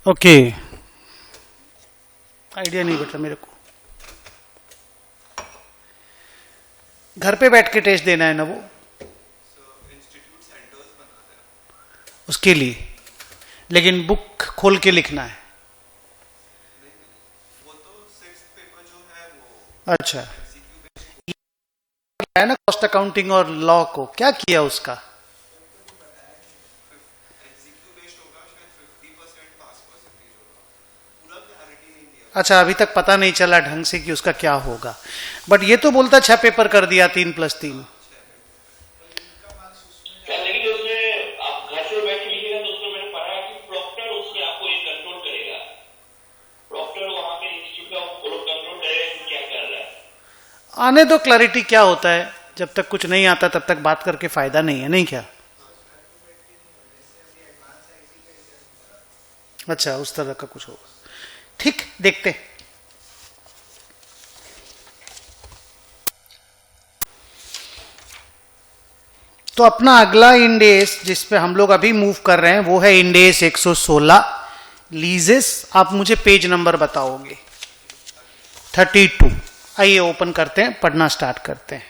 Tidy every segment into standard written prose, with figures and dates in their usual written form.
Okay, idea नहीं बता मेरे को। घर पे बैठ के टेस्ट देना है ना वो, उसके लिए, लेकिन बुक खोल के लिखना है। अच्छा, है ना कॉस्ट अकाउंटिंग और लॉ को क्या किया उसका? अच्छा, अभी तक पता नहीं चला ढंग से कि उसका क्या होगा, बट ये तो बोलता 6 पेपर कर दिया 3+3। लेकिन उसमें आप घर से बैठ के लिखिएगा तो उसमें मैंने पढ़ा है कि प्रॉक्टर उसमें आपको ये कंट्रोल करेगा। प्रॉक्टर वहां पे इंस्टीट्यूट का वो लोग कंट्रोल करेगा कि क्या कर रहा है। आने दो क्लैरिटी क्या होता है, जब तक कुछ नहीं आता तब तक बात करके फायदा नहीं है, नहीं क्या? अच्छा, उस तरह का कुछ होगा, ठीक, देखते हैं। तो अपना अगला इंडेस जिस पे हम लोग अभी मूव कर रहे हैं वो है इंडेस 116 लीजेस। आप मुझे पेज नंबर बताओगे? 32। आइए ओपन करते हैं, पढ़ना स्टार्ट करते हैं।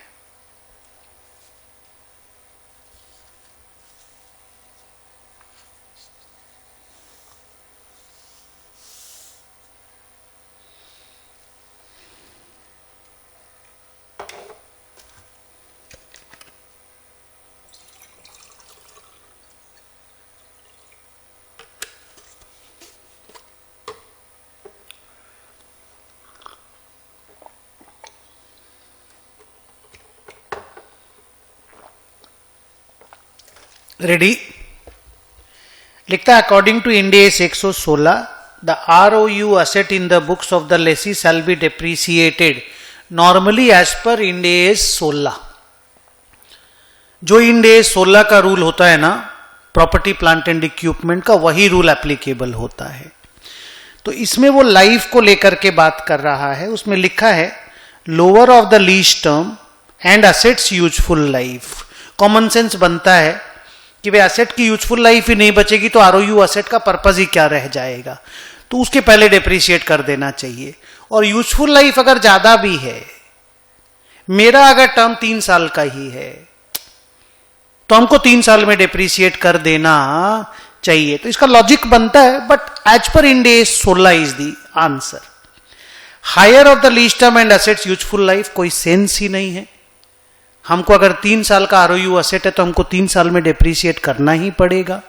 रेडी? लिखता है according to Ind AS 116 the ROU asset in the books of the lessee shall be depreciated normally as per इंडेस 16। जो इंडेस 16 का रूल होता है ना प्रॉपर्टी प्लांट एंड इक्विपमेंट का, वही रूल एप्लीकेबल होता है। तो इसमें वो लाइफ को लेकर के बात कर रहा है। उसमें लिखा है lower of the lease term and assets useful life. Common sense बनता है कि भाई एसेट की यूजफुल लाइफ ही नहीं बचेगी तो ROU एसेट का पर्पज ही क्या रह जाएगा, तो उसके पहले डेप्रिशिएट कर देना चाहिए। और यूजफुल लाइफ अगर ज्यादा भी है, मेरा अगर टर्म 3 साल का ही है तो हमको 3 साल में डेप्रिशिएट कर देना चाहिए। तो इसका लॉजिक बनता है, but as per Ind AS 16 is the answer. Higher of the lease term and assets useful life कोई सेंस ही नहीं है। हमको अगर 3 साल का ROU एसेट है तो हमको 3 साल में डेप्रिशिएट करना ही पड़ेगा।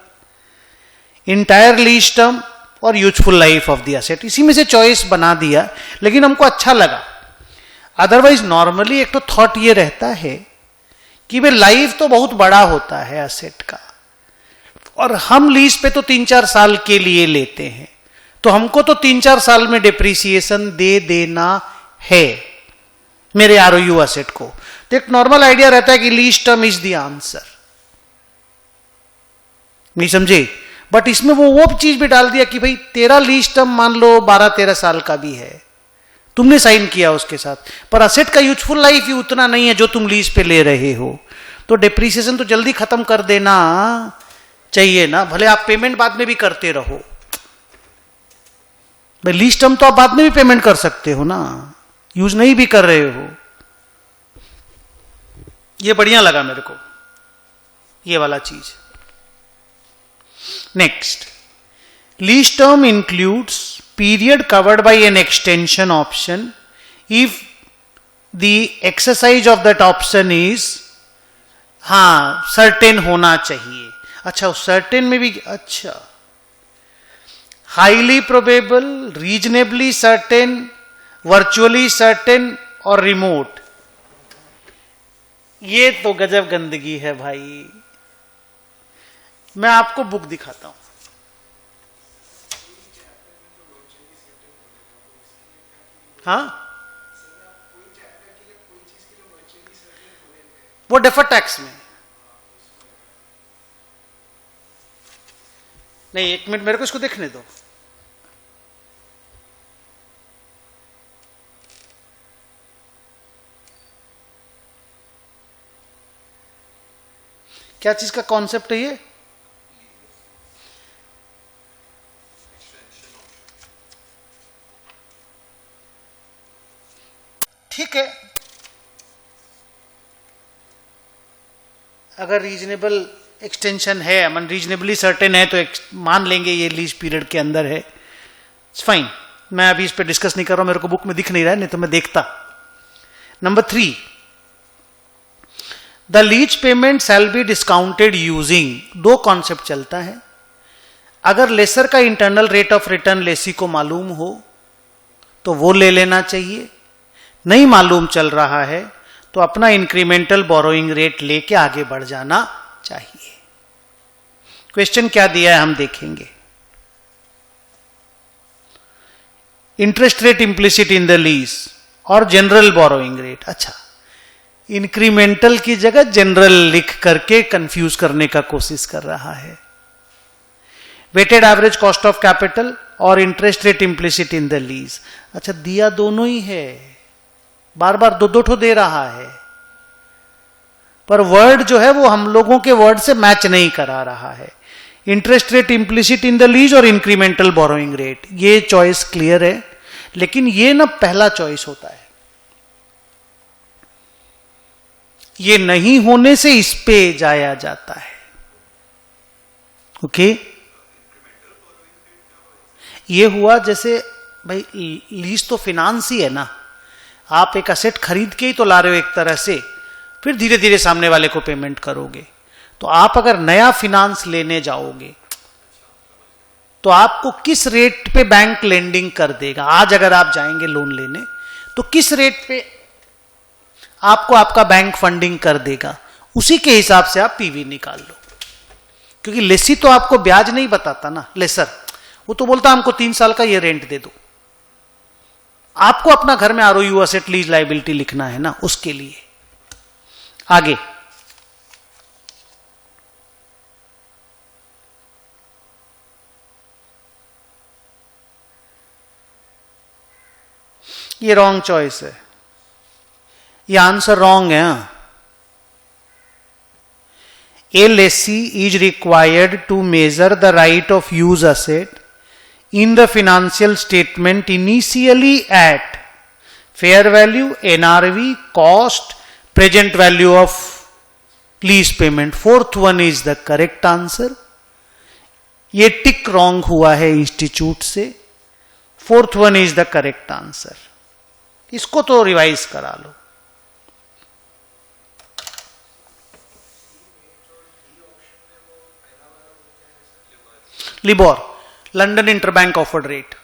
इंटायर लीज टर्म और useful life of the asset, इसी में से चॉइस बना दिया, लेकिन हमको अच्छा लगा। अदरवाइज नॉर्मली एक तो थॉट ये रहता है कि भाई लाइफ तो बहुत बड़ा होता है एसेट का, और हम लीज पे तो 3-4 साल के लिए लेते हैं, तो हमको तो 3-4 साल में डेप्रिसिएशन दे देना है मेरे ROU एसेट को। तो एक नॉर्मल आइडिया रहता है कि lease term is the answer, नहीं समझे? बट इसमें वो चीज भी डाल दिया कि भाई तेरा लीज टर्म मान लो 12-13 साल का भी है, तुमने साइन किया उसके साथ, पर असेट का यूजफुल लाइफ ही उतना नहीं है जो तुम लीज पे ले रहे हो, तो डेप्रिसिएशन तो जल्दी खत्म कर देना चाहिए ना। भले आप पेमेंट बाद में भी करते रहो, भाई लीज टर्म तो आप बाद में भी पेमेंट कर सकते हो ना, यूज नहीं भी कर रहे हो। ये बढ़िया लगा मेरे को, ये वाला चीज। Next, lease term includes period covered by an extension option if the exercise of that option is certain होना चाहिए। अच्छा, certain में भी, अच्छा, highly probable, reasonably certain, virtually certain और remote। ये तो गजब गंदगी है भाई। मैं आपको बुक दिखाता हूं, हाँ, वो डेफर टैक्स में नहीं। 1 मिनट मेरे को इसको देखने दो। क्या चीज का कॉन्सेप्ट है ये? ठीक है, अगर रीजनेबल एक्सटेंशन है, मन रीजनेबली सर्टेन है, तो मान लेंगे ये लीज पीरियड के अंदर है, इट्स फाइन। मैं अभी इस पे डिस्कस नहीं कर रहा हूं, मेरे को बुक में दिख नहीं रहा है, नहीं तो मैं देखता। Number 3, the lease payment shall be discounted using, दो कॉन्सेप्ट चलता है। अगर लेसर का internal rate of return lessee को मालूम हो तो वो ले लेना चाहिए, नहीं मालूम चल रहा है तो अपना इंक्रीमेंटल बोरोइंग रेट लेके आगे बढ़ जाना चाहिए। क्वेश्चन क्या दिया है हम देखेंगे। Interest rate implicit in the lease और जनरल बोरोइंग रेट। अच्छा, इंक्रीमेंटल की जगह जनरल लिख करके कंफ्यूज करने का कोशिश कर रहा है। Weighted average cost of capital और interest rate implicit in the lease. अच्छा, दिया दोनों ही है, बार बार दो दो ठो दे रहा है, पर वर्ड जो है वो हम लोगों के वर्ड से मैच नहीं करा रहा है। Interest rate implicit in the lease और इंक्रीमेंटल बोरोइंग रेट, ये चॉइस क्लियर है, लेकिन ये ना पहला चॉइस होता है, ये नहीं होने से इस पे जाया जाता है। ओके, ये हुआ जैसे भाई लीज तो फिनांस ही है ना, आप एक असेट खरीद के ही तो ला रहे हो एक तरह से, फिर धीरे धीरे सामने वाले को पेमेंट करोगे। तो आप अगर नया फिनांस लेने जाओगे तो आपको किस रेट पे बैंक लेंडिंग कर देगा, आज अगर आप जाएंगे लोन लेने तो किस रेट पे आपको आपका बैंक फंडिंग कर देगा, उसी के हिसाब से आप पीवी निकाल लो। क्योंकि लेसी तो आपको ब्याज नहीं बताता ना, लेसर वो तो बोलता हमको 3 साल का ये रेंट दे दो, आपको अपना घर में आरओयू असेट लीज लायबिलिटी लिखना है ना, उसके लिए। आगे ये रॉन्ग चॉइस है, ये आंसर रॉन्ग है। A lessee is required to measure the right of use asset in the financial statement initially at fair value, NRV, cost, present value of lease payment. Fourth one is the correct answer. ये टिक wrong हुआ है institute से, fourth one is the correct answer. इसको तो revise करा लो। LIBOR, London interbank offered rate,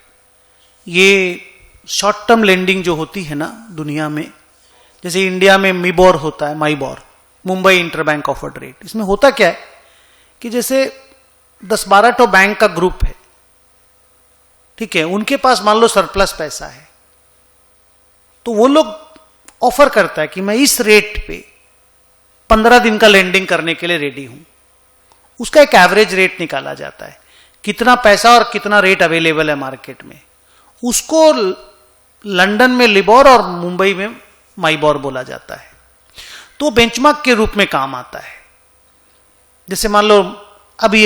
ये short term lending जो होती है ना दुनिया में, जैसे इंडिया में मिबोर होता है, माइबोर, मुंबई इंटरबैंक ऑफर्ड रेट। इसमें होता क्या है कि जैसे 10-12 तो बैंक का ग्रुप है, ठीक है, उनके पास मान लो सरप्लस पैसा है, तो वो लोग ऑफर करता है कि मैं इस रेट पे 15 दिन का लेंडिंग करने के लिए रेडी हूं। उसका एक एवरेज रेट निकाला जाता है, कितना पैसा और कितना रेट अवेलेबल है मार्केट में, उसको लंदन में लिबोर और मुंबई में माइबोर बोला जाता है। तो बेंचमार्क के रूप में काम आता है। जैसे मान लो अभी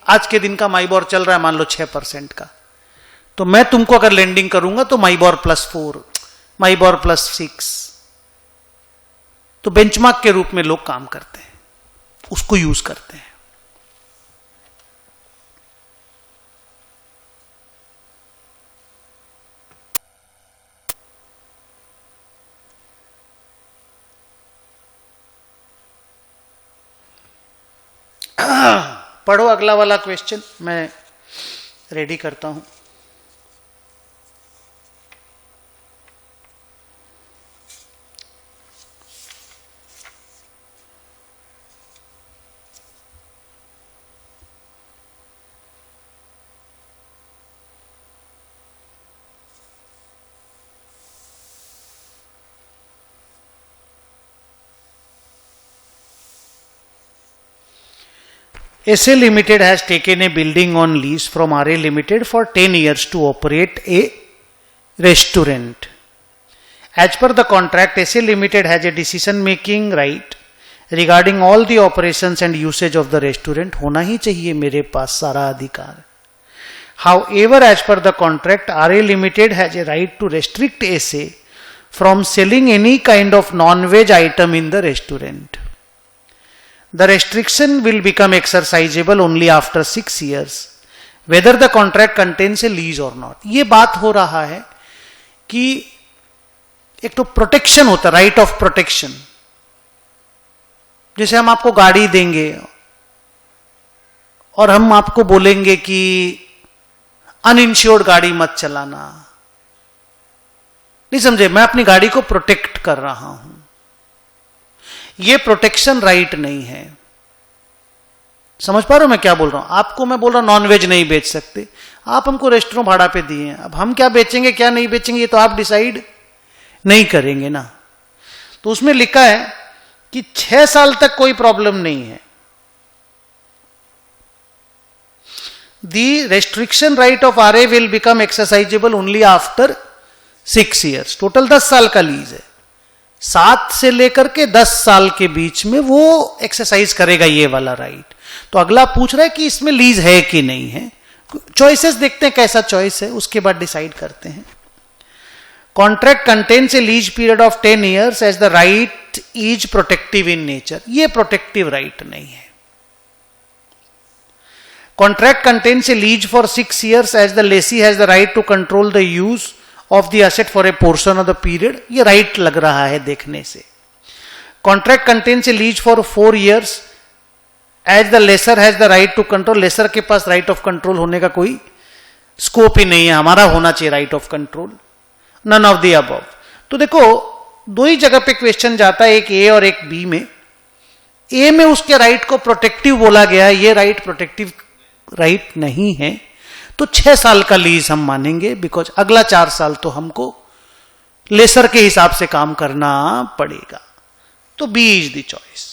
आज के दिन का माइबोर चल रहा है मान लो 6% का, तो मैं तुमको अगर लेंडिंग करूंगा तो माइबोर +4, माइबोर +6, तो बेंचमार्क के रूप में लोग काम करते हैं, उसको यूज करते हैं। पढ़ो अगला वाला क्वेश्चन, मैं रेडी करता हूं। SA Limited has taken a building on lease from RA Limited for 10 years to operate a restaurant. As per the contract, SA Limited has a decision-making right regarding all the operations and usage of the restaurant. होना ही चाहिए मेरे पास सारा अधिकार. However, as per the contract, RA Limited has a right to restrict SA from selling any kind of non-veg item in the restaurant. The restriction will become exercisable only after 6 years, whether the contract contains a lease or not. ये बात हो रहा है कि एक तो protection होता है, राइट ऑफ प्रोटेक्शन. जैसे हम आपको गाड़ी देंगे और हम आपको बोलेंगे कि अनइंश्योर्ड गाड़ी मत चलाना. नहीं समझे, मैं अपनी गाड़ी को प्रोटेक्ट कर रहा हूं. यह प्रोटेक्शन राइट नहीं है. समझ पा रहे हो मैं क्या बोल रहा हूं? आपको मैं बोल रहा हूं नॉनवेज नहीं बेच सकते, आप हमको रेस्टोरेंट भाड़ा पे दिए हैं. अब हम क्या बेचेंगे क्या नहीं बेचेंगे ये तो आप डिसाइड नहीं करेंगे ना. तो उसमें लिखा है कि 6 साल तक कोई प्रॉब्लम नहीं है. The restriction right of RA will become exercisable only after 6 years. Total 10 साल का लीज है. 7 से लेकर के 10 साल के बीच में वो एक्सरसाइज करेगा ये वाला राइट. तो अगला पूछ रहा है कि इसमें लीज है कि नहीं है. चॉइसेस देखते हैं कैसा चॉइस है, उसके बाद डिसाइड करते हैं. Contract contains a lease period of 10 years as the right is protective in nature. ये प्रोटेक्टिव राइट नहीं है. Contract contains a lease for 6 years as the lessee has the right to control the use of the asset for a portion of the period. ये right लग रहा है देखने से. Contract contains a lease for 4 years as the lessor has the right to control. Lessor के पास right of control होने का कोई स्कोप ही नहीं है. हमारा होना चाहिए right of control. None of the above. तो देखो दो ही जगह पे क्वेश्चन जाता है, एक ए और एक बी में. ए में उसके राइट को प्रोटेक्टिव बोला गया है, ये राइट प्रोटेक्टिव राइट नहीं है. तो 6 साल का लीज हम मानेंगे, बिकॉज अगला 4 साल तो हमको लेसर के हिसाब से काम करना पड़ेगा. तो B is the choice.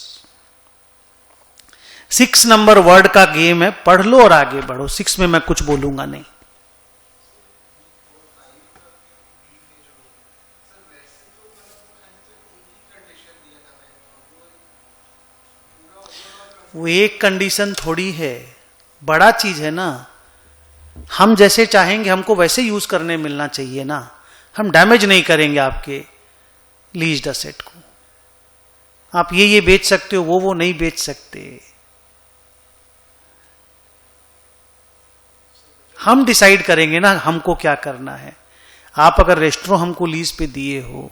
6 number word का गेम है, पढ़ लो और आगे बढ़ो. 6 में मैं कुछ बोलूंगा नहीं. वो एक कंडीशन थोड़ी है, बड़ा चीज है ना. हम जैसे चाहेंगे हमको वैसे यूज करने मिलना चाहिए ना. हम डैमेज नहीं करेंगे आपके लीज्ड एसेट को. आप ये बेच सकते हो, वो नहीं बेच सकते. हम डिसाइड करेंगे ना हमको क्या करना है. आप अगर रेस्टोरेंट हमको लीज पे दिए हो,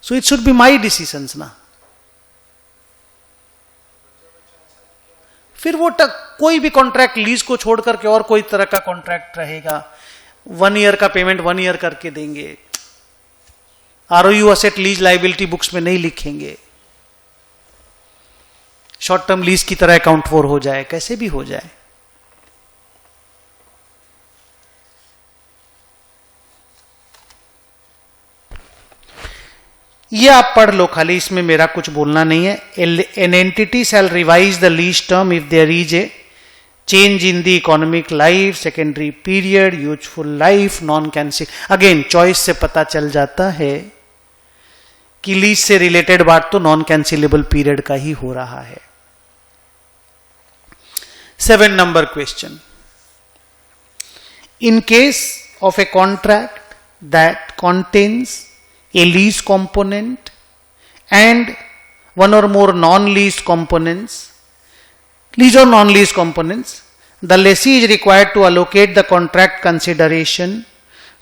so it should be my decisions ना. फिर वो कोई भी कॉन्ट्रैक्ट लीज को छोड़ करके और कोई तरह का कॉन्ट्रैक्ट रहेगा. 1 ईयर का पेमेंट 1 ईयर करके देंगे. आरओयू असेट लीज लाइबिलिटी बुक्स में नहीं लिखेंगे. शॉर्ट टर्म लीज की तरह अकाउंट फॉर हो जाए, कैसे भी हो जाए. ये आप पढ़ लो खाली, इसमें मेरा कुछ बोलना नहीं है. An entity shall revise the lease term if there is a change in the economic life, secondary period, useful life, non cancel. Again choice से पता चल जाता है कि लीज से रिलेटेड बात तो नॉन कैंसिलेबल पीरियड का ही हो रहा है. 7 number question. In case of a contract that contains a lease component and one or more non-leased components, lease or non-leased components, the lessee is required to allocate the contract consideration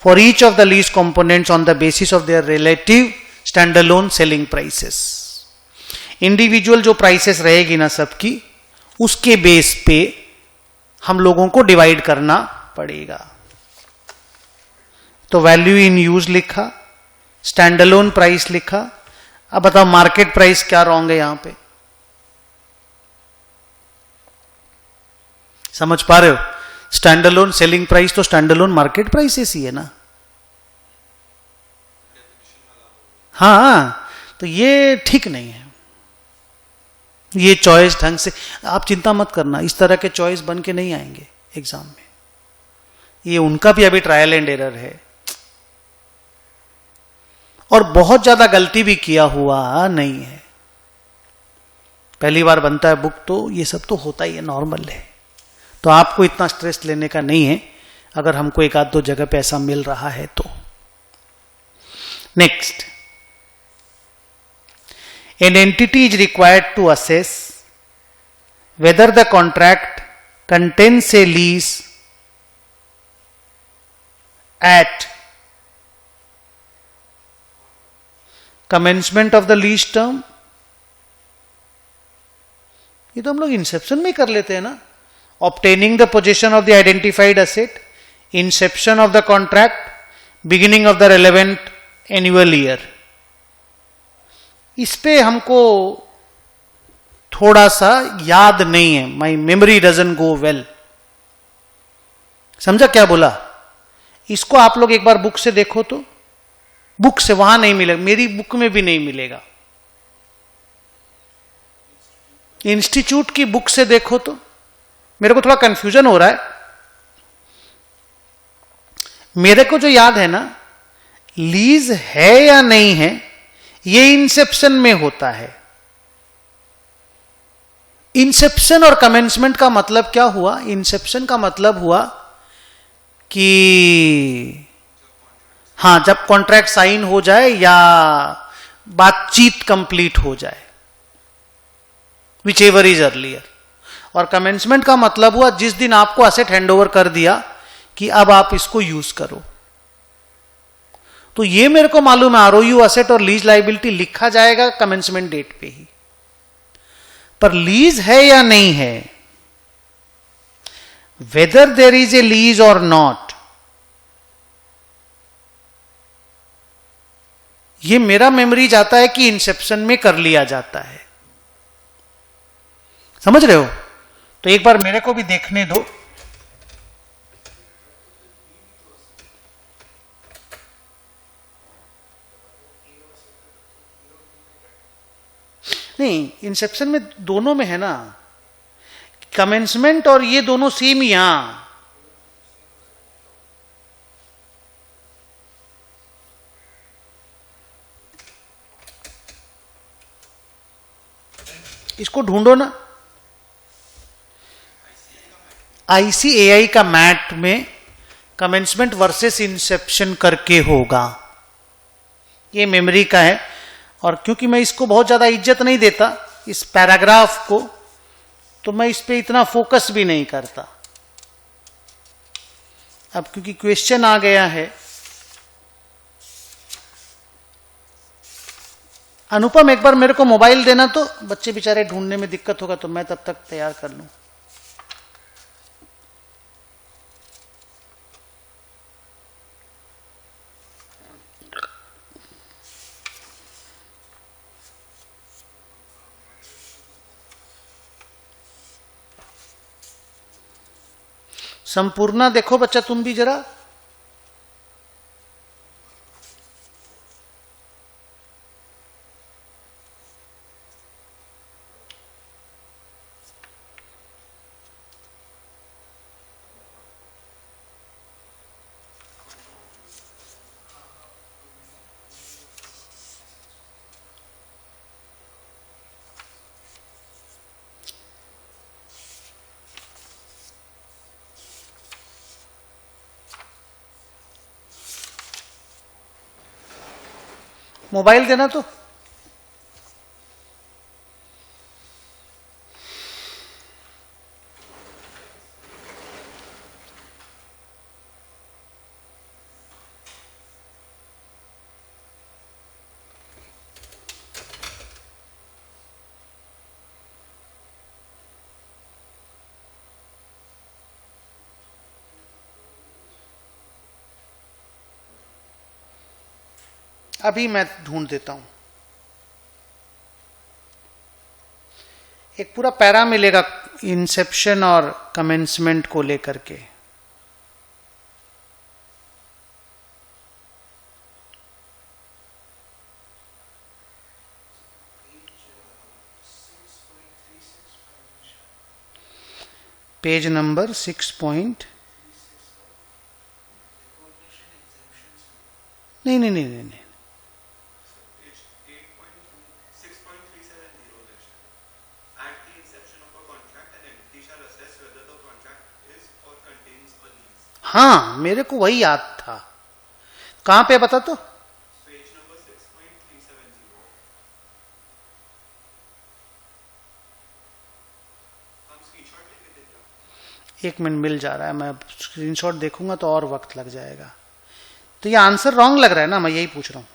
for each of the lease components on the basis of their relative standalone selling prices. Individual जो prices रहेगी ना सबकी, उसके base पे हम लोगों को divide करना पड़ेगा. तो वैल्यू इन यूज लिखा, स्टैंडअलोन प्राइस लिखा. अब बताओ मार्केट प्राइस क्या रॉन्ग है यहां पे? समझ पा रहे हो? स्टैंडअलोन सेलिंग प्राइस तो स्टैंडअलोन मार्केट प्राइस ही है ना. हाँ, तो ये ठीक नहीं है. ये चॉइस ढंग से आप चिंता मत करना, इस तरह के चॉइस बन के नहीं आएंगे एग्जाम में. ये उनका भी अभी ट्रायल एंड एरर है और बहुत ज्यादा गलती भी किया हुआ नहीं है. पहली बार बनता है बुक तो ये सब तो होता ही है, नॉर्मल है. तो आपको इतना स्ट्रेस लेने का नहीं है अगर हमको 1 आध 2 जगह पे ऐसा मिल रहा है तो. Next, an entity is required to assess whether the contract contains a lease at commencement of the lease term. ये तो हम लोग इंसेप्शन में कर लेते हैं ना. Obtaining the possession of the identified asset, inception of the contract, beginning of the relevant annual year. इस पे हमको थोड़ा सा याद नहीं है. My memory doesn't go well. समझा क्या बोला? इसको आप लोग एक बार बुक से देखो तो. बुक से वहां नहीं मिलेगा, मेरी बुक में भी नहीं मिलेगा. इंस्टीट्यूट की बुक से देखो तो. मेरे को थोड़ा कंफ्यूजन हो रहा है. मेरे को जो याद है ना, लीज है या नहीं है, ये इंसेप्शन में होता है. इंसेप्शन और कमेंसमेंट का मतलब क्या हुआ? इंसेप्शन का मतलब हुआ कि हां, जब कॉन्ट्रैक्ट साइन हो जाए या बातचीत कंप्लीट हो जाए, विच एवर इज अर्लियर. और कमेंसमेंट का मतलब हुआ जिस दिन आपको असेट हैंडओवर कर दिया कि अब आप इसको यूज करो. तो ये मेरे को मालूम है, आरओयू असेट और लीज लायबिलिटी लिखा जाएगा कमेंसमेंट डेट पे ही. पर लीज है या नहीं है, whether there is a lease और नॉट, ये मेरा मेमोरी जाता है कि इंसेप्शन में कर लिया जाता है. समझ रहे हो? तो एक बार मेरे को भी देखने दो. नहीं, इंसेप्शन में दोनों में है ना, कमेंसमेंट और ये दोनों सेम. यहां इसको ढूंढो ना. आईसीएआई का मैट में कमेंसमेंट वर्सेस इंसेप्शन करके होगा. ये मेमोरी का है. और क्योंकि मैं इसको बहुत ज्यादा इज्जत नहीं देता इस पैराग्राफ को, तो मैं इस पे इतना फोकस भी नहीं करता. अब क्योंकि क्वेश्चन आ गया है, अनुपम एक बार मेरे को मोबाइल देना, तो बच्चे बेचारे ढूंढने में दिक्कत होगा, तो मैं तब तक तैयार कर लूं. संपूर्णा देखो बच्चा, तुम भी जरा. मोबाइल देना तो. अभी मैं ढूंढ देता हूं. एक पूरा पैरा मिलेगा इंसेप्शन और कमेंसमेंट को लेकर के. Page number 6. नहीं नहीं नहीं नहीं, हाँ मेरे को वही याद था. कहां पे बता तो. 1 मिनट मिल जा रहा है, मैं स्क्रीनशॉट देखूंगा तो और वक्त लग जाएगा। तो ये आंसर रॉन्ग लग रहा है ना, मैं यही पूछ रहा हूं।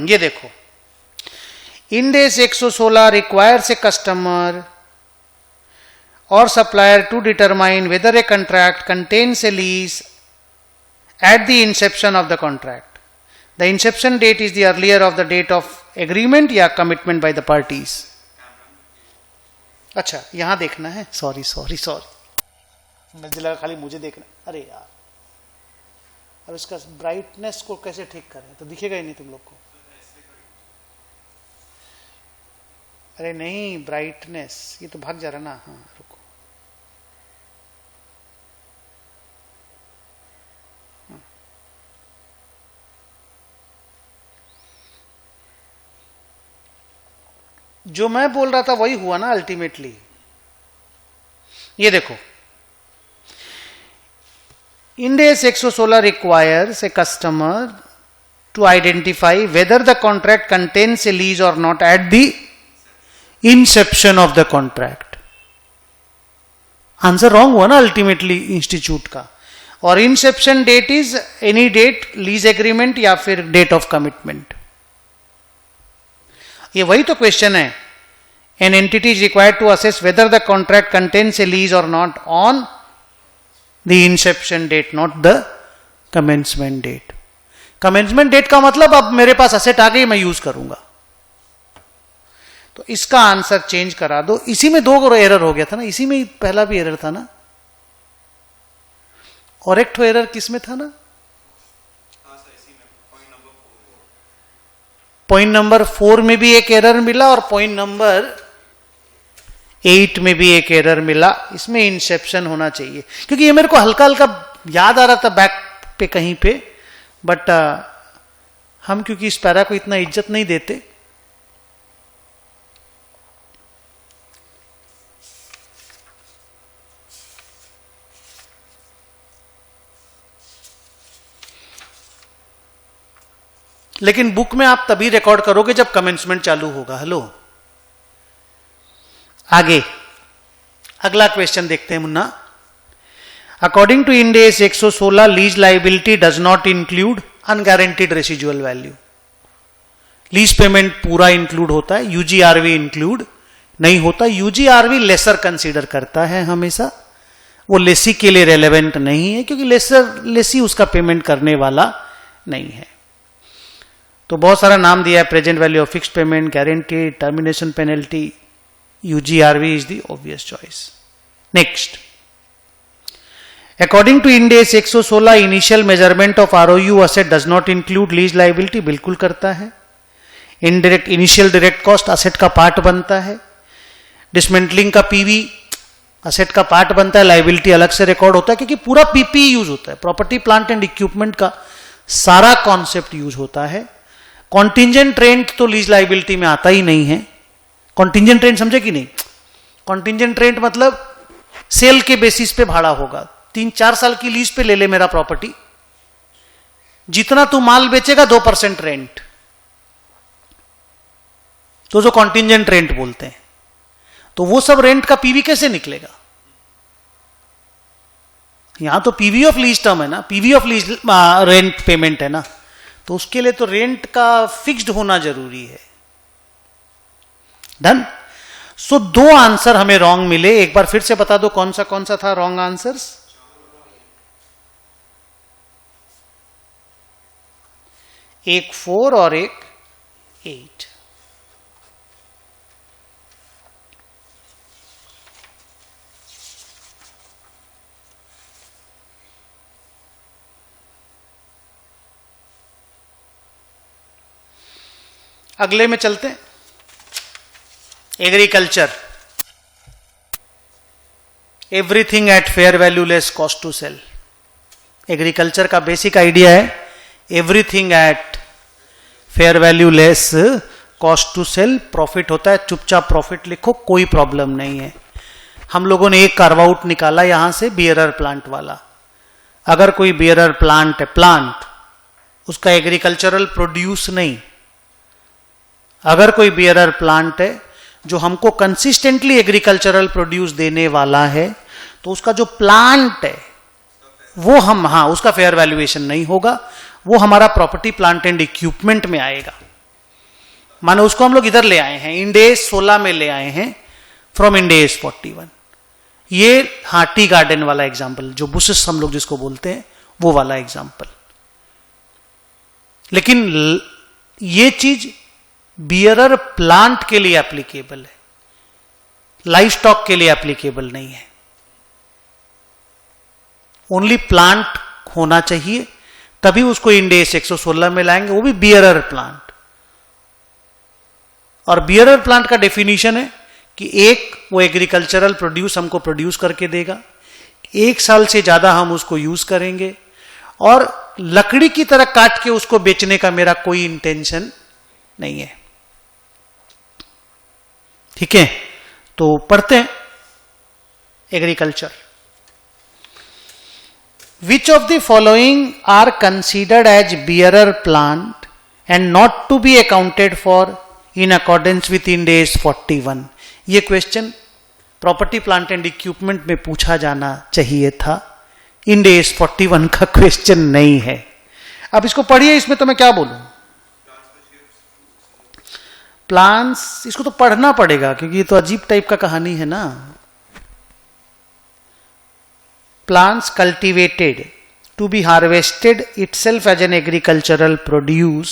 ये देखो, Ind AS 116 requires a customer or supplier to determine whether a contract contains a lease at the inception of the contract. The inception date is the earlier of the date of agreement या commitment by the parties. अच्छा, यहां देखना है, sorry, मुझे लगा खाली मुझे देखना। अरे यार, अब इसका ब्राइटनेस को कैसे ठीक करें, तो दिखेगा ही नहीं तुम लोग को। अरे नहीं, ब्राइटनेस, ये तो भाग जा रहा ना। हाँ रुको, जो मैं बोल रहा था वही हुआ ना अल्टीमेटली। ये देखो, Ind AS 116 requires a customer to identify whether the contract contains a lease or not at the inception of the contract. Answer wrong हुआ ना अल्टीमेटली इंस्टीट्यूट का। और inception date is any date, lease agreement या फिर date of commitment. ये वही तो question है। An entity is required to assess whether the contract contains a lease और not on the inception date, not the commencement date. Commencement date का मतलब अब मेरे पास असेट आ गई, मैं यूज करूंगा। तो इसका आंसर चेंज करा दो। इसी में 2 एरर हो गया था ना, इसी में पहला भी एरर था ना। और एक एरर किस में था ना, पॉइंट नंबर 4 में भी एक एरर मिला और पॉइंट नंबर 8 में भी एक एरर मिला। इसमें इंसेप्शन होना चाहिए, क्योंकि ये मेरे को हल्का हल्का याद आ रहा था बैक पे कहीं पे, बट हम क्योंकि इस पैरा को इतना इज्जत नहीं देते। लेकिन बुक में आप तभी रिकॉर्ड करोगे जब कमेंसमेंट चालू होगा। हेलो, आगे अगला क्वेश्चन देखते हैं Munna. According to Ind AS 116 lease liability does not include unguaranteed residual value. Lease payment पूरा इंक्लूड होता है, यूजीआरवी इंक्लूड नहीं होता। यूजीआरवी लेसर कंसीडर करता है हमेशा, वो लेसी के लिए रेलेवेंट नहीं है, क्योंकि लेसी उसका पेमेंट करने वाला नहीं है। तो बहुत सारा नाम दिया है, present value of fixed payment, guarantee, termination penalty. UGRV is the obvious choice. Next, according to Ind AS 116 initial measurement of ROU asset does not include lease liability. बिल्कुल करता है। Indirect initial direct cost asset का part बनता है। Dismantling का PV asset का part बनता है, लाइबिलिटी अलग से रिकॉर्ड होता है, क्योंकि पूरा पीपी यूज होता है, प्रॉपर्टी प्लांट एंड इक्विपमेंट का सारा कॉन्सेप्ट यूज होता है। कॉन्टिंजेंट रेंट तो लीज लाइबिलिटी में आता ही नहीं है। कॉन्टिंजेंट रेंट समझे कि नहीं? कॉन्टिंजेंट रेंट मतलब सेल के बेसिस पे भाड़ा होगा। 3-4 साल की लीज पे ले ले मेरा प्रॉपर्टी, जितना तू माल बेचेगा 2% रेंट, तो जो कॉन्टिंजेंट रेंट बोलते हैं। तो वो सब रेंट का पीवी कैसे निकलेगा? यहां तो पीवी ऑफ लीज टर्म है ना, PV of lease rent payment है ना, तो उसके लिए तो रेंट का फिक्स्ड होना जरूरी है। डन। सो 2 आंसर हमें रॉन्ग मिले। एक बार फिर से बता दो कौन सा था रॉन्ग आंसर्स। एक 4 और एक 8। अगले में चलते हैं। Agriculture, everything at fair value less cost to sell. Agriculture का बेसिक आइडिया है everything at fair value less cost to sell. Profit होता है, चुपचाप प्रॉफिट लिखो, कोई प्रॉब्लम नहीं है। हम लोगों ने एक कार्व आउट निकाला यहां से बियरर प्लांट वाला, अगर कोई बियरर प्लांट है, प्लांट उसका एग्रीकल्चरल प्रोड्यूस नहीं, अगर कोई बियरर प्लांट है जो हमको कंसिस्टेंटली एग्रीकल्चरल प्रोड्यूस देने वाला है, तो उसका जो प्लांट है वो हम, हाँ, उसका फेयर वैल्यूएशन नहीं होगा, वो हमारा प्रॉपर्टी प्लांट एंड इक्विपमेंट में आएगा। मानो उसको हम लोग इधर ले आए हैं, इंड AS 16 में ले आए हैं फ्रॉम इंड AS 41। ये हाँ टी गार्डन वाला एग्जाम्पल, जो बुशेस हम लोग जिसको बोलते हैं, वो वाला एग्जाम्पल। लेकिन ये चीज बियरर प्लांट के लिए एप्लीकेबल है, लाइव स्टॉक के लिए एप्लीकेबल नहीं है। ओनली प्लांट होना चाहिए, तभी उसको इंड AS 116 में लाएंगे, वो भी बियरर प्लांट। और बियरर प्लांट का डेफिनेशन है कि एक वो एग्रीकल्चरल प्रोड्यूस हमको प्रोड्यूस करके देगा, 1 साल से ज्यादा हम उसको यूज करेंगे, और लकड़ी की तरह काट के उसको बेचने का मेरा कोई इंटेंशन नहीं है। ठीक है, तो पढ़ते हैं agriculture. Which of the following are considered as bearer plant and not to be accounted for in accordance with Ind AS 41? ये question property plant and equipment में पूछा जाना चाहिए था, इंड AS 41 का क्वेश्चन नहीं है। अब इसको पढ़िए, इसमें तो मैं क्या बोलूं, प्लांट्स, इसको तो पढ़ना पड़ेगा क्योंकि ये तो अजीब टाइप का कहानी है ना। Plants cultivated to be harvested itself as an agricultural produce,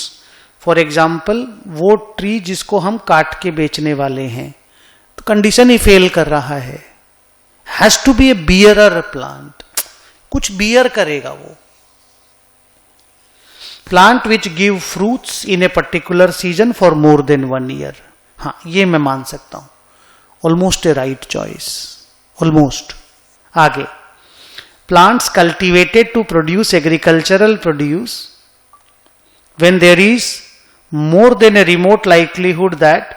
for example, वो ट्री जिसको हम काट के बेचने वाले हैं, तो कंडीशन ही फेल कर रहा है। Has to be a bearer plant, कुछ बियर करेगा वो। Plant which give fruits in a particular season for more than 1 year, हाँ ये मैं मान सकता हूं, almost a right choice, almost. आगे, plants cultivated to produce agricultural produce when there is more than a remote likelihood that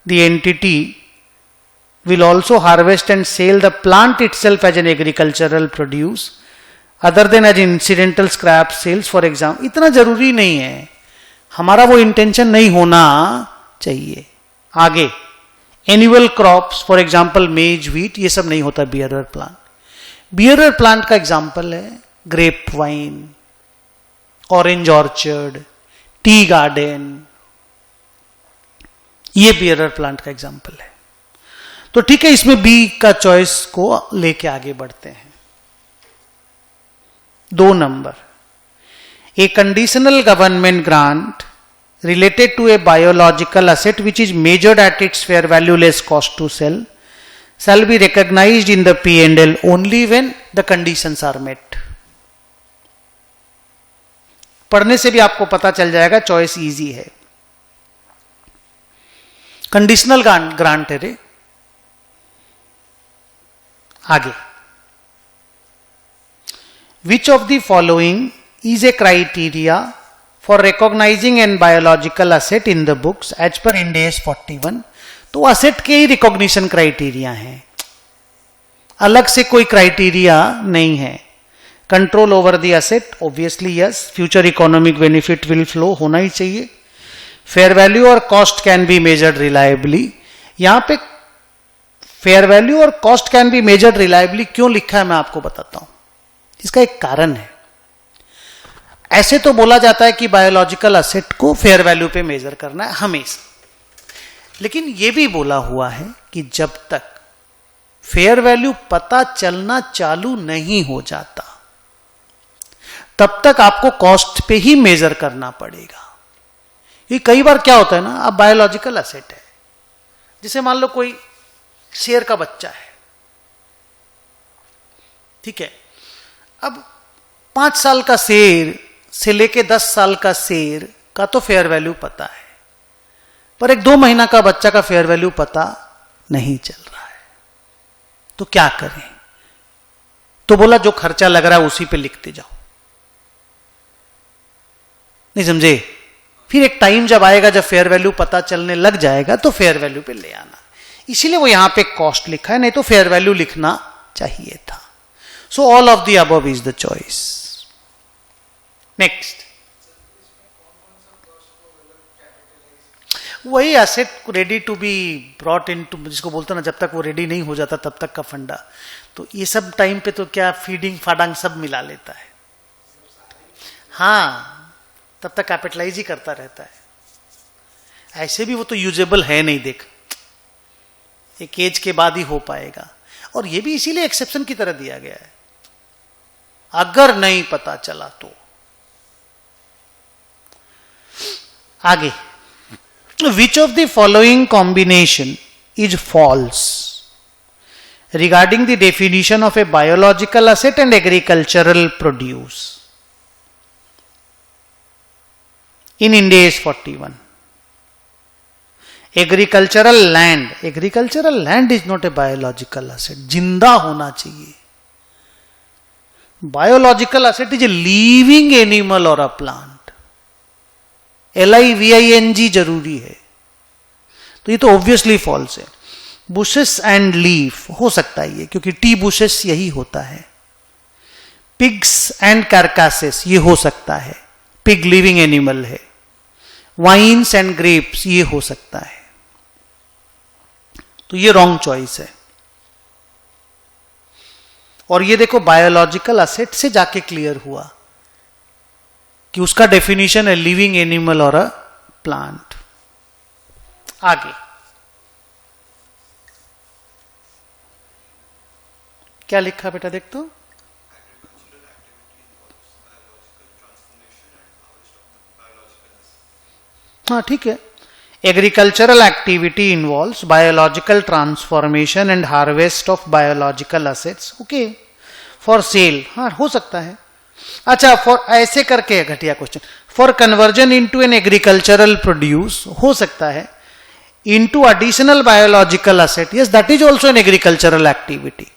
the entity will also harvest and sell the plant itself as an agricultural produce other than as incidental scrap sales, for example। इतना जरूरी नहीं है, हमारा वो intention नहीं होना चाहिए। आगे, annual crops, for example maize, wheat, ये सब नहीं होता बियरर प्लांट। बियरर प्लांट का एग्जाम्पल है grape wine, orange orchard, tea garden, ये बियरर प्लांट का एग्जाम्पल है। तो ठीक है, इसमें बी का चॉइस को लेके आगे बढ़ते हैं। 2 number, A conditional government grant related to a biological asset which is measured at its fair value less cost to sell shall be recognized in the P&L only when the conditions are met। पढ़ने से भी आपको पता चल जाएगा, choice easy है। Conditional grant है रे। आगे, which of the following is a criteria for recognizing an biological asset in the books as per Ind AS 41? तो असेट के ही रिकॉग्निशन क्राइटेरिया है, अलग से कोई क्राइटेरिया नहीं है। Control over the asset, obviously yes. Future economic benefit will flow, होना ही चाहिए। फेयर वैल्यू और cost can be measured reliably, यहां पे फेयर वैल्यू और cost can be measured reliably क्यों लिखा है मैं आपको बताता हूं। इसका एक कारण है। ऐसे तो बोला जाता है कि बायोलॉजिकल असेट को फेयर वैल्यू पे मेजर करना है हमेशा, लेकिन यह भी बोला हुआ है कि जब तक फेयर वैल्यू पता चलना चालू नहीं हो जाता तब तक आपको कॉस्ट पे ही मेजर करना पड़ेगा। ये कई बार क्या होता है ना, अब बायोलॉजिकल असेट है, जैसे मान लो कोई शेर का बच्चा है, ठीक है, अब 5 साल का शेर से लेके 10 साल का शेर का तो फेयर वैल्यू पता है, पर एक 2 महीना का बच्चा का फेयर वैल्यू पता नहीं चल रहा है, तो क्या करें? तो बोला जो खर्चा लग रहा है उसी पे लिखते जाओ। नहीं समझे? फिर एक टाइम जब आएगा जब फेयर वैल्यू पता चलने लग जाएगा तो फेयर वैल्यू पे ले आना। इसीलिए वो यहां पे कॉस्ट लिखा है, नहीं तो फेयर वैल्यू लिखना चाहिए था। So all of the above is the choice. Next. वही asset ready to be brought into, जिसको बोलते ना, जब तक वो रेडी नहीं हो जाता तब तक का फंडा। तो ये सब टाइम पे तो क्या फीडिंग फाडांग सब मिला लेता है, हाँ, तब तक कैपिटलाइज ही करता रहता है। ऐसे भी वो तो यूजेबल है नहीं, देख, एक एज के बाद ही हो पाएगा। और ये भी इसीलिए एक्सेप्शन की तरह दिया गया है, अगर नहीं पता चला तो। आगे, which of the following combination is false regarding the definition of a biological asset and agricultural produce in Ind AS 41? Agricultural land is not a biological asset. जिंदा होना चाहिए। Biological asset is a living animal or a plant. LIVING जरूरी है, तो ये तो obviously false है। Bushes and leaf हो सकता है ये, क्योंकि टी बुशेस यही होता है। पिग्स एंड कार्कासेस ये हो सकता है, पिग लिविंग एनिमल है। वाइन्स एंड ग्रेप्स ये हो सकता है, तो ये रॉन्ग चॉइस है। और ये देखो बायोलॉजिकल असेट से जाके क्लियर हुआ कि उसका डेफिनेशन है लिविंग एनिमल और अ प्लांट। आगे क्या लिखा बेटा, देख तो, हाँ ठीक है। Agricultural activity involves biological transformation and harvest of biological assets, okay, for sale, हाँ हो सकता है। अच्छा, फॉर ऐसे करके घटिया question, for conversion into an agricultural produce हो सकता है, into additional biological asset, yes that is also an agricultural activity.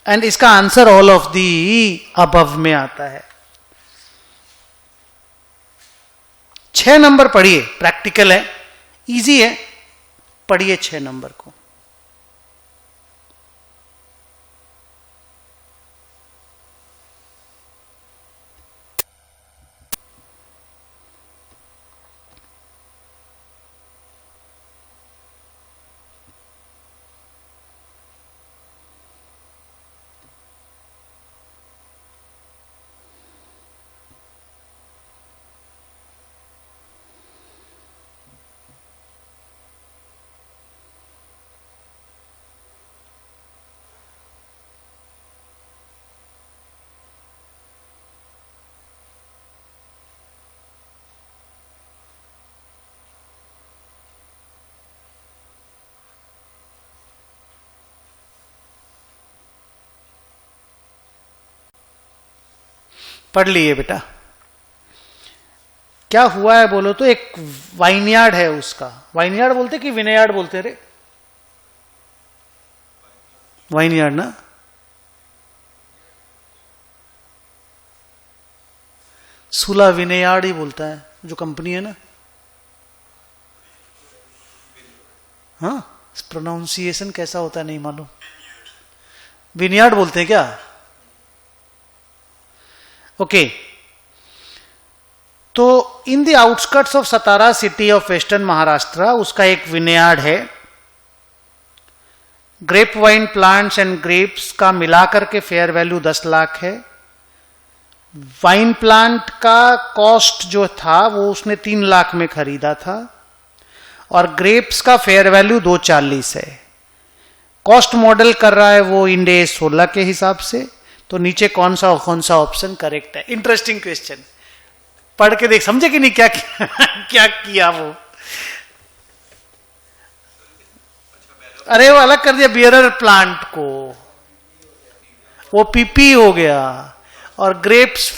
And इसका answer all of the above में आता है। 6 नंबर पढ़िए, प्रैक्टिकल है, इजी है, पढ़िए 6 नंबर को। पढ़ लिए बेटा, क्या हुआ है बोलो तो। एक वाइनयार्ड है, उसका वाइनयार्ड बोलते कि विनयार्ड बोलते रे, वाइनयार्ड ना, सुला विनयार्ड ही बोलता है जो कंपनी है ना, हाँ प्रोनाउंसिएशन कैसा होता है नहीं मालूम, विनयार्ड बोलते हैं क्या, ओके। तो in the outskirts of Satara city of western Maharashtra उसका एक विनयार्ड है। Grape wine plants and grapes का मिलाकर के फेयर वैल्यू 10 लाख है। वाइन प्लांट का कॉस्ट जो था वो उसने 3 लाख में खरीदा था, और ग्रेप्स का फेयर वैल्यू 240 है। कॉस्ट मॉडल कर रहा है वो इंड AS 16 के हिसाब से। तो नीचे कौन सा ऑप्शन करेक्ट है। इंटरेस्टिंग क्वेश्चन, पढ़ के देख, समझे कि नहीं क्या किया क्या किया वो। अरे वो अलग कर दिया बियरर प्लांट को, वो पीपी हो गया, और ग्रेप्स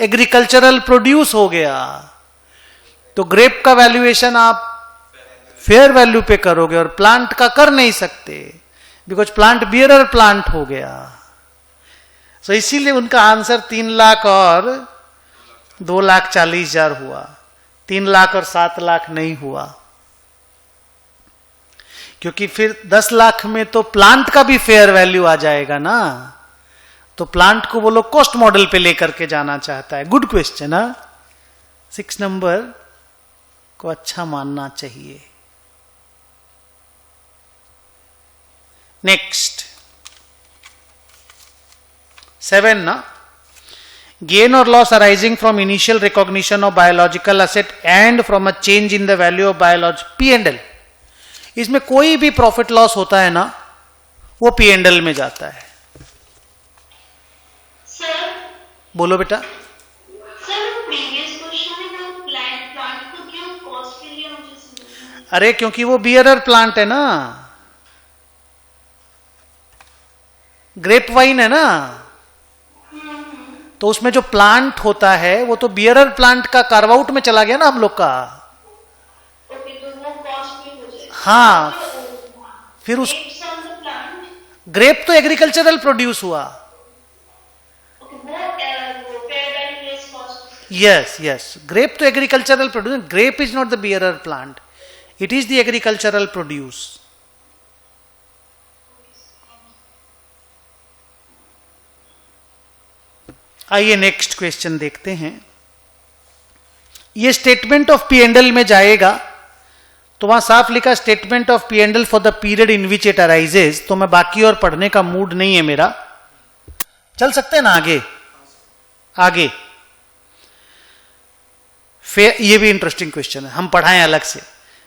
एग्रीकल्चरल प्रोड्यूस हो गया। तो ग्रेप का वैल्यूएशन आप फेयर वैल्यू पे करोगे और प्लांट का कर नहीं सकते, बिकॉज प्लांट बियरर प्लांट हो गया। सो इसीलिए उनका आंसर 3 लाख और 2,40,000 हुआ, 3 लाख और 7 लाख नहीं हुआ, क्योंकि फिर 10 लाख में तो प्लांट का भी फेयर वैल्यू आ जाएगा ना, तो प्लांट को वो लोग कॉस्ट मॉडल पे लेकर के जाना चाहता है। गुड क्वेश्चन है। 6 नंबर को अच्छा मानना चाहिए। नेक्स्ट 7 ना, गेन और loss arising from initial recognition of biological asset and from a change in the value of biology, P&L। इसमें कोई भी प्रॉफिट लॉस होता है ना, वो P&L में जाता है। सर बोलो बेटा। सर प्रीवियस क्वेश्चन में वो प्लांट को क्यों कॉस्ट के लिए मुझे समझ। अरे क्योंकि वो बियरर प्लांट है ना, ग्रेप वाइन है ना, तो उसमें जो प्लांट होता है वो तो बियरर प्लांट का कार्व आउट में चला गया ना हम लोग का। ओके, तो वो कॉस्ट में हो जाएगा। हाँ, फिर उस प्लांट ग्रेप तो एग्रीकल्चरल प्रोड्यूस हुआ। ओके, वो fair value less cost. Yes yes, grape तो agricultural produce, grape is not the bearer plant, it is the agricultural produce. आइए नेक्स्ट क्वेश्चन देखते हैं। ये स्टेटमेंट ऑफ P&L में जाएगा, तो वहां साफ लिखा statement of P&L for the period in which it arises, तो मैं बाकी और पढ़ने का मूड नहीं है मेरा। चल सकते हैं ना आगे? आगे फेयर, ये भी इंटरेस्टिंग क्वेश्चन है, हम पढ़ाएं अलग से।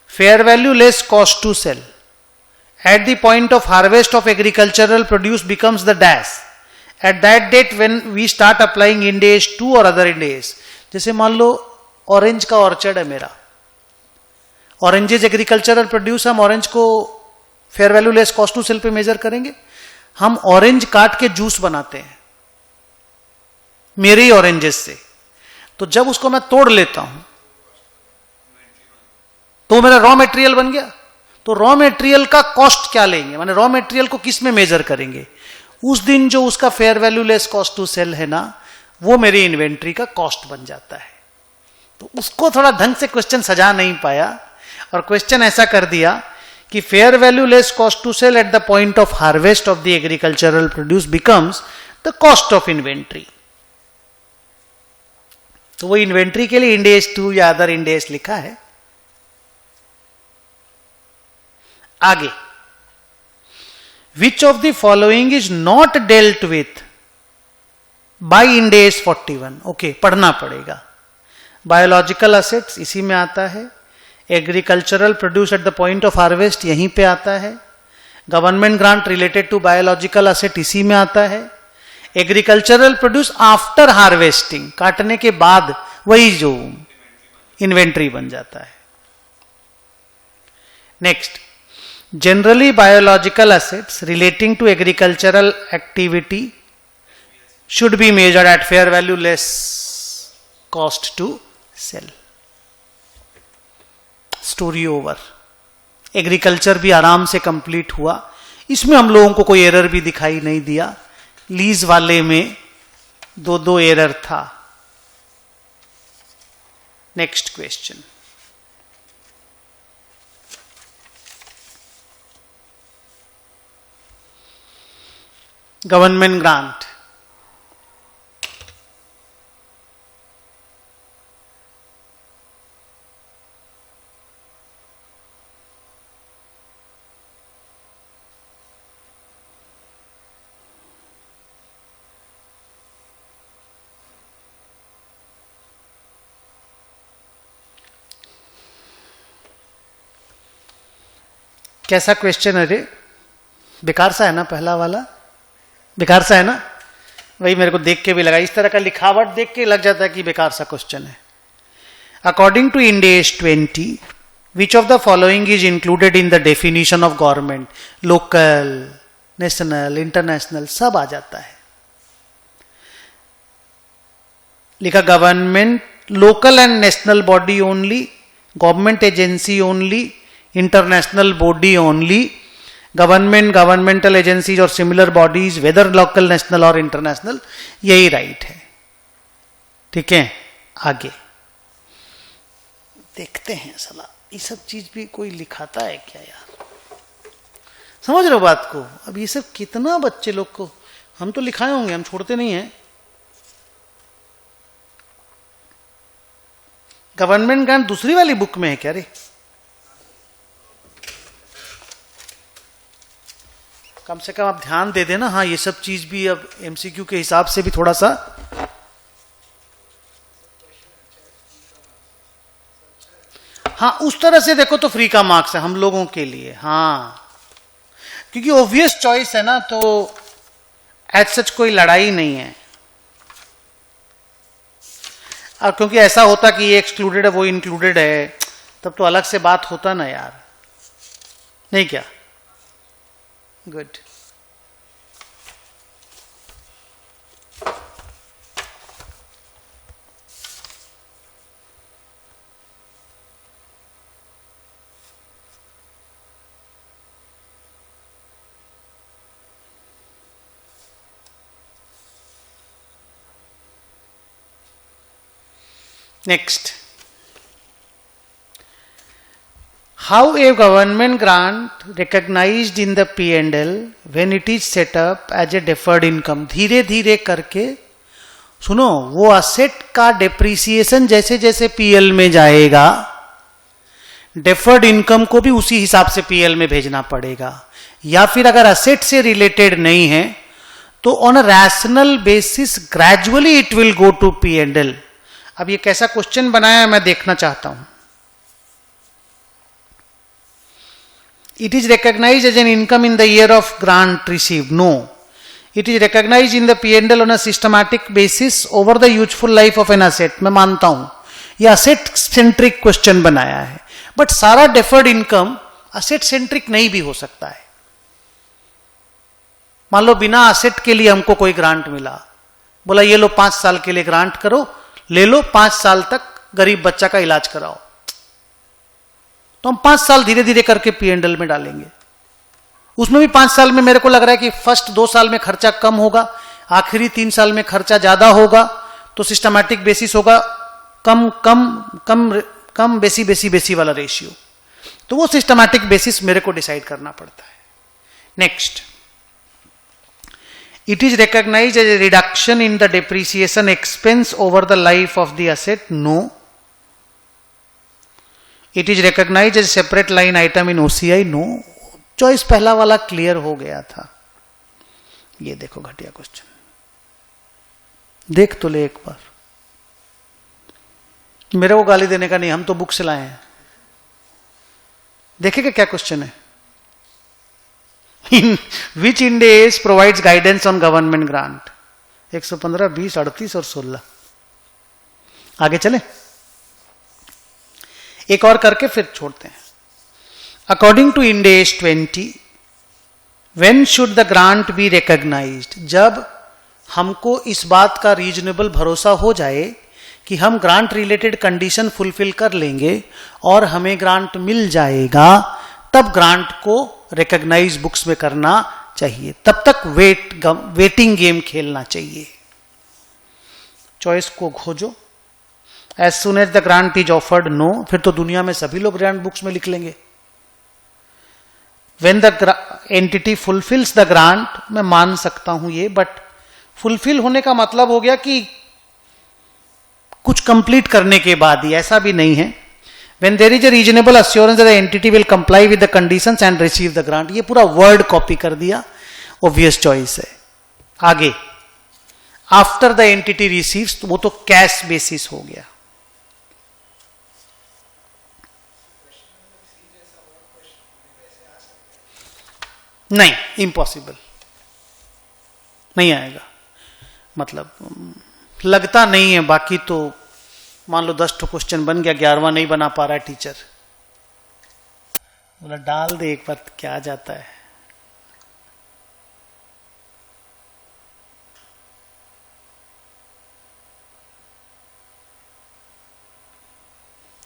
Fair value less cost to sell at the point of harvest of agricultural produce becomes the dash at that date when we start applying Ind AS 2 और other Ind AS। जैसे मान लो orange का orchard है मेरा, oranges agricultural produce, हम orange को fair value less cost to sell पे measure करेंगे। हम ऑरेंज काट के जूस बनाते हैं मेरे ही ऑरेंजेस से, तो जब उसको मैं तोड़ लेता हूं तो मेरा रॉ मटेरियल बन गया। तो रॉ मटेरियल का कॉस्ट क्या लेंगे, माने रॉ मटेरियल को किस में मेजर करेंगे? उस दिन जो उसका fair value less cost to sell है ना, वो मेरी इन्वेंट्री का कॉस्ट बन जाता है। तो उसको थोड़ा ढंग से क्वेश्चन सजा नहीं पाया, और क्वेश्चन ऐसा कर दिया कि fair value less cost to sell at the point of harvest of the agricultural produce becomes the cost of inventory. तो वो इन्वेंट्री के लिए इंड एस 2 या अदर इंड एस लिखा है। आगे, Which of the following is not dealt with by Ind AS 41? Okay, पढ़ना पड़ेगा। बायोलॉजिकल असेट्स इसी में आता है, agricultural produce at the point of harvest यहीं पे आता है, government grant related to biological asset इसी में आता है, एग्रीकल्चरल प्रोड्यूस आफ्टर हार्वेस्टिंग, काटने के बाद वही जो इन्वेंट्री बन जाता है। Next, generally biological assets relating to agricultural activity should be measured at fair value less cost to sell। Story over. Agriculture भी आराम से कंप्लीट हुआ, इसमें हम लोगों को कोई एरर भी दिखाई नहीं दिया। लीज वाले में 2 एरर था। Next question, government grant. कैसा क्वेश्चन है रे? बेकार सा है ना, पहला वाला बेकार सा है ना, वही मेरे को देख के भी लगा, इस तरह का लिखावट देख के लग जाता है कि बेकार सा क्वेश्चन है। According to Ind AS 20, which of the following is included in the definition of government? Local, national, international सब आ जाता है। लिखा government, local and national body only, government agency only, international body only, government, governmental agencies और similar bodies whether local, national और international, यही right है। ठीक है, आगे देखते हैं। सला ये सब चीज भी कोई लिखाता है क्या यार? समझ रहे हो बात को? अब ये सब कितना बच्चे लोग को हम तो लिखाए होंगे, हम छोड़ते नहीं हैं। गवर्नमेंट ग्रांट दूसरी वाली बुक में है क्या रे? कम से कम आप ध्यान दे देना। हाँ, ये सब चीज भी अब एमसीक्यू के हिसाब से भी थोड़ा सा, हाँ उस तरह से देखो तो फ्री का मार्क्स है हम लोगों के लिए। हाँ, क्योंकि ऑब्वियस चॉइस है ना, तो एज सच कोई लड़ाई नहीं है। और क्योंकि ऐसा होता कि ये एक्सक्लूडेड है वो इंक्लूडेड है, तब तो अलग से बात होता ना यार, नहीं क्या? Good. Next, how a government grant recognized in the P&L when it is set up as a deferred income। धीरे धीरे करके सुनो, वो असेट का डेप्रीसिएशन जैसे जैसे पीएल में जाएगा, डेफर्ड इनकम को भी उसी हिसाब से पीएल में भेजना पड़ेगा। या फिर अगर असेट से रिलेटेड नहीं है तो on a rational basis gradually it will go to P&L। अब ये कैसा क्वेश्चन बनाया है मैं देखना चाहता हूं। It is recognised as an income in the year of grant received. No, it is recognised in the P&L on a systematic basis over the useful life of an asset. मैं मानता हूं ये असेट सेंट्रिक क्वेश्चन बनाया है, but सारा deferred income asset centric नहीं भी हो सकता है। मान लो बिना असेट के लिए हमको कोई ग्रांट मिला, बोला ये लो 5 साल के लिए ग्रांट करो, ले लो 5 साल तक गरीब बच्चा का इलाज कराओ, तो हम 5 साल धीरे धीरे करके P&L में डालेंगे। उसमें भी 5 साल में मेरे को लग रहा है कि फर्स्ट 2 साल में खर्चा कम होगा, आखिरी 3 साल में खर्चा ज्यादा होगा, तो सिस्टमैटिक बेसिस होगा कम कम कम कम बेसी बेसी बेसी वाला रेशियो। तो वो सिस्टमैटिक बेसिस मेरे को डिसाइड करना पड़ता है। Next, it is recognized as a reduction in the depreciation expense over the life of the asset। No, it is recognized as a separate line item in OCI। No, choice पहला वाला clear हो गया था। ये देखो घटिया question, देख तो ले एक बार। मेरे को गाली देने का नहीं, हम तो बुक से लाए हैं। देखेगा क्या क्वेश्चन है। In which Ind AS provides guidance on government grant? 115, 20, 38 और 16। आगे चले, एक और करके फिर छोड़ते हैं। According to Ind AS 20, when should the grant be recognized? जब हमको इस बात का रीजनेबल भरोसा हो जाए कि हम ग्रांट रिलेटेड कंडीशन फुलफिल कर लेंगे और हमें ग्रांट मिल जाएगा, तब ग्रांट को रिकॉग्नाइज बुक्स में करना चाहिए। तब तक वेटिंग गेम खेलना चाहिए। चॉइस को खोजो। As soon as the grant is offered, no, फिर तो दुनिया में सभी लोग ग्रांट बुक्स में लिख लेंगे। When the entity fulfils the grant, मैं मान सकता हूं ये, बट फुलफिल होने का मतलब हो गया कि कुछ कंप्लीट करने के बाद ही, ऐसा भी नहीं है। When there is a reasonable assurance that the entity will comply with the conditions and receive the grant। ये पूरा वर्ड कॉपी कर दिया, ऑब्वियस चॉइस है। आगे, आफ्टर द एंटिटी रिसीव्स, वो तो कैश बेसिस हो गया। नहीं, इम्पॉसिबल, नहीं आएगा। मतलब लगता नहीं है, बाकी तो मान लो 10 क्वेश्चन बन गया, 11वां नहीं बना पा रहा है टीचर, बोला डाल दे एक बार, क्या आ जाता है।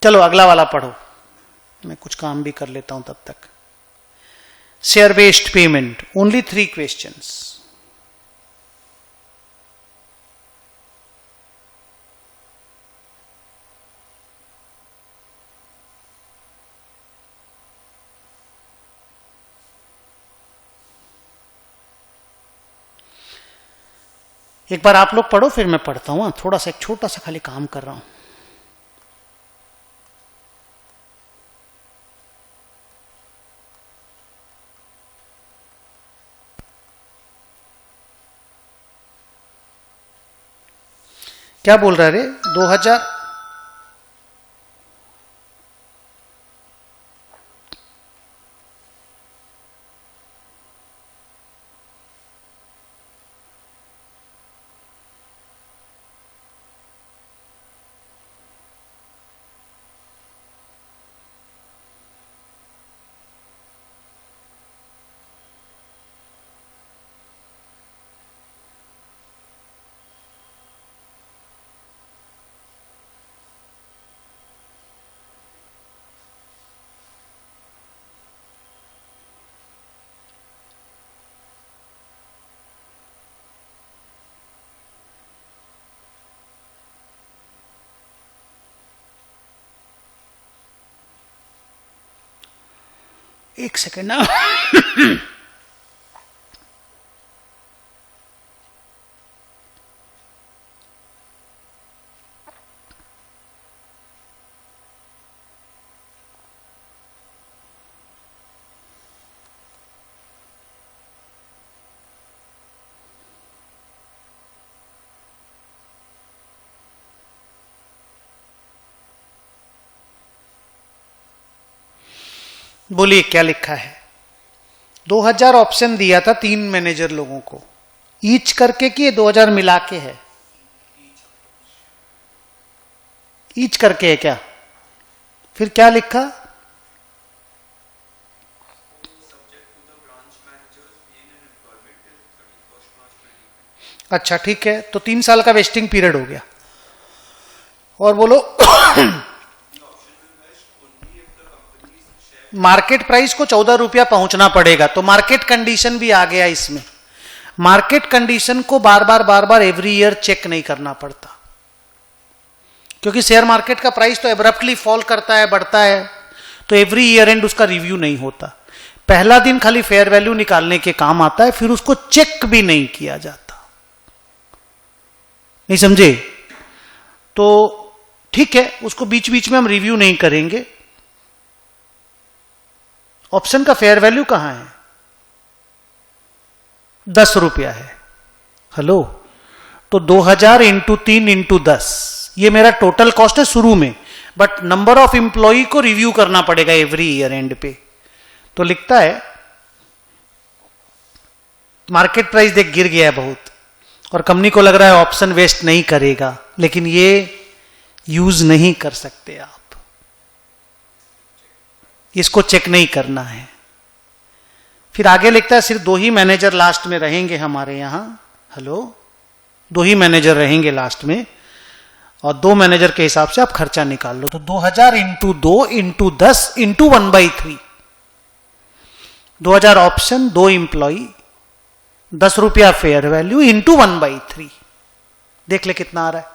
चलो अगला वाला पढ़ो, मैं कुछ काम भी कर लेता हूं तब तक। Share based payment, only 3 questions. एक बार आप लोग पढ़ो फिर मैं पढ़ता हूं, थोड़ा सा एक छोटा सा खाली काम कर रहा हूं। क्या बोल रहा है रे? 2000 एक सेकेंड ना। बोलिए क्या लिखा है? 2000 ऑप्शन दिया था 3 मैनेजर लोगों को, ईच करके कि 2000 मिला के है? ईच करके है क्या? फिर क्या लिखा? अच्छा ठीक है, तो 3 साल का वेस्टिंग पीरियड हो गया। और बोलो मार्केट प्राइस को 14 रुपया पहुंचना पड़ेगा, तो मार्केट कंडीशन भी आ गया इसमें। मार्केट कंडीशन को बार बार एवरी ईयर चेक नहीं करना पड़ता, क्योंकि शेयर मार्केट का प्राइस तो एब्रप्टली फॉल करता है, बढ़ता है, तो एवरी ईयर एंड उसका रिव्यू नहीं होता। पहला दिन खाली फेयर वैल्यू निकालने के काम आता है, फिर उसको चेक भी नहीं किया जाता। नहीं समझे? तो ठीक है, उसको बीच बीच में हम रिव्यू नहीं करेंगे। ऑप्शन का फेयर वैल्यू कहां है? 10 रुपया है। हेलो, तो 2000 इंटू 3 इंटू 10, ये मेरा टोटल कॉस्ट है शुरू में, बट नंबर ऑफ इंप्लॉई को रिव्यू करना पड़ेगा एवरी ईयर एंड पे। तो लिखता है मार्केट प्राइस देख गिर गया है बहुत, और कंपनी को लग रहा है ऑप्शन वेस्ट नहीं करेगा, लेकिन ये यूज नहीं कर सकते आप, इसको चेक नहीं करना है। फिर आगे लिखता है सिर्फ 2 ही मैनेजर लास्ट में रहेंगे हमारे यहां। हेलो, 2 ही मैनेजर रहेंगे लास्ट में, और 2 मैनेजर के हिसाब से आप खर्चा निकाल लो। तो 2000 into 2 into 10 into 1/3, 2000 option, 2 employee, 10 रुपया फेयर वैल्यू इंटू 1/3। देख ले कितना आ रहा है।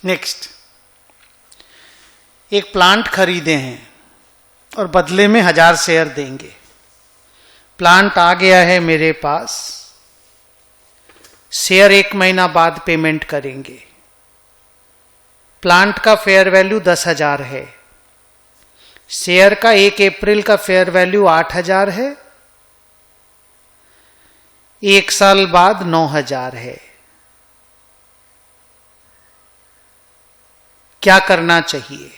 नेक्स्ट, एक प्लांट खरीदे हैं और बदले में 1000 शेयर देंगे। प्लांट आ गया है मेरे पास, शेयर 1 महीना बाद पेमेंट करेंगे। प्लांट का फेयर वैल्यू 10,000 है, शेयर का 1 अप्रैल का फेयर वैल्यू 8,000 है, 1 साल बाद 9,000 है। क्या करना चाहिए?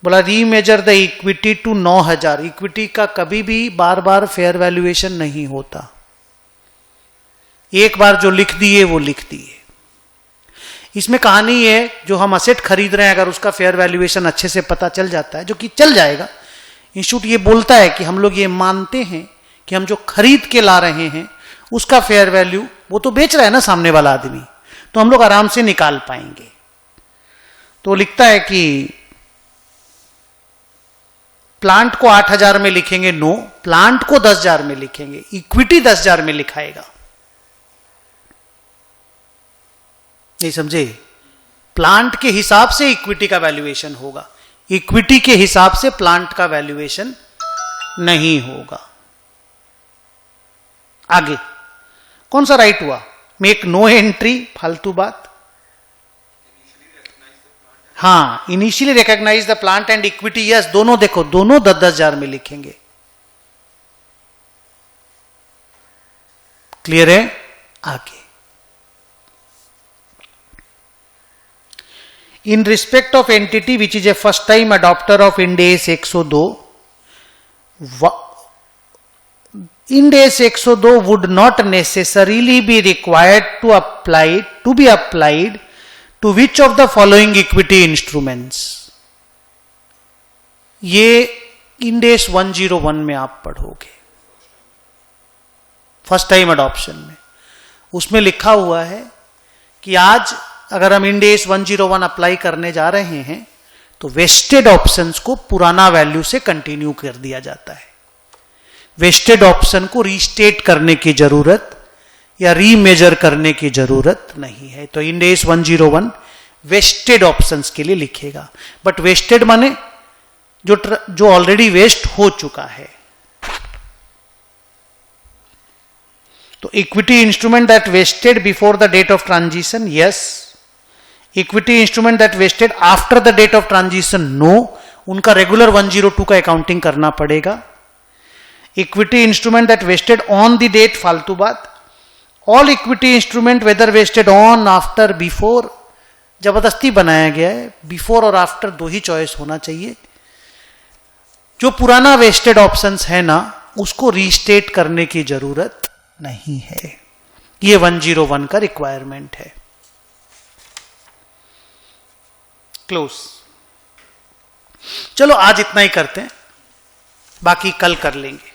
बोला remeasure the equity to 9,000। Equity का कभी भी बार बार फेयर वैल्यूएशन नहीं होता, एक बार जो लिख दिए वो लिख दिए। इसमें कहानी है, जो हम असेट खरीद रहे हैं अगर उसका फेयर वैल्यूएशन अच्छे से पता चल जाता है, जो कि चल जाएगा, इंस्टीट्यूट ये बोलता है कि हम लोग ये मानते हैं कि हम जो खरीद के ला रहे हैं उसका फेयर वैल्यू, वो तो बेच रहा है ना सामने वाला आदमी, तो हम लोग आराम से निकाल पाएंगे। तो लिखता है कि प्लांट को 8,000 में लिखेंगे, नो, प्लांट को 10,000 में लिखेंगे, इक्विटी 10,000 में लिखाएगा। नहीं समझे? प्लांट के हिसाब से इक्विटी का वैल्यूएशन होगा, इक्विटी के हिसाब से प्लांट का वैल्यूएशन नहीं होगा। आगे कौन सा राइट हुआ? मेक नो एंट्री, फालतू बात। हाँ, initially recognise the plant and equity, yes, दोनों देखो, दोनों 10,000 में लिखेंगे। क्लियर है? आगे in respect of entity which is a first time adopter of Ind AS 102, Ind AS 102 would not necessarily be required to be applied to which of the following equity instruments? ये Ind AS 101 में आप पढ़ोगे, first time adoption में। उसमें लिखा हुआ है कि आज अगर हम इंड एस 101 अप्लाई करने जा रहे हैं तो वेस्टेड ऑप्शंस को पुराना वैल्यू से कंटिन्यू कर दिया जाता है। वेस्टेड ऑप्शन को रीस्टेट करने की जरूरत या रीमेजर करने की जरूरत नहीं है। तो इंड एस 101 वेस्टेड ऑप्शंस के लिए लिखेगा, बट वेस्टेड माने जो ऑलरेडी वेस्ट हो चुका है। तो equity instrument that vested before the date of transition, yes. Equity instrument that vested after the date of transition, no. उनका रेगुलर 102 का अकाउंटिंग करना पड़ेगा। Equity instrument that vested on the date, फालतू बात। All equity instrument whether vested on, after, before, जबरदस्ती बनाया गया है, बिफोर और आफ्टर दो ही चॉइस होना चाहिए। जो पुराना वेस्टेड ऑप्शंस है ना, उसको रीस्टेट करने की जरूरत नहीं है। ये 101 का रिक्वायरमेंट है। क्लोज। चलो आज इतना ही करते हैं, बाकी कल कर लेंगे।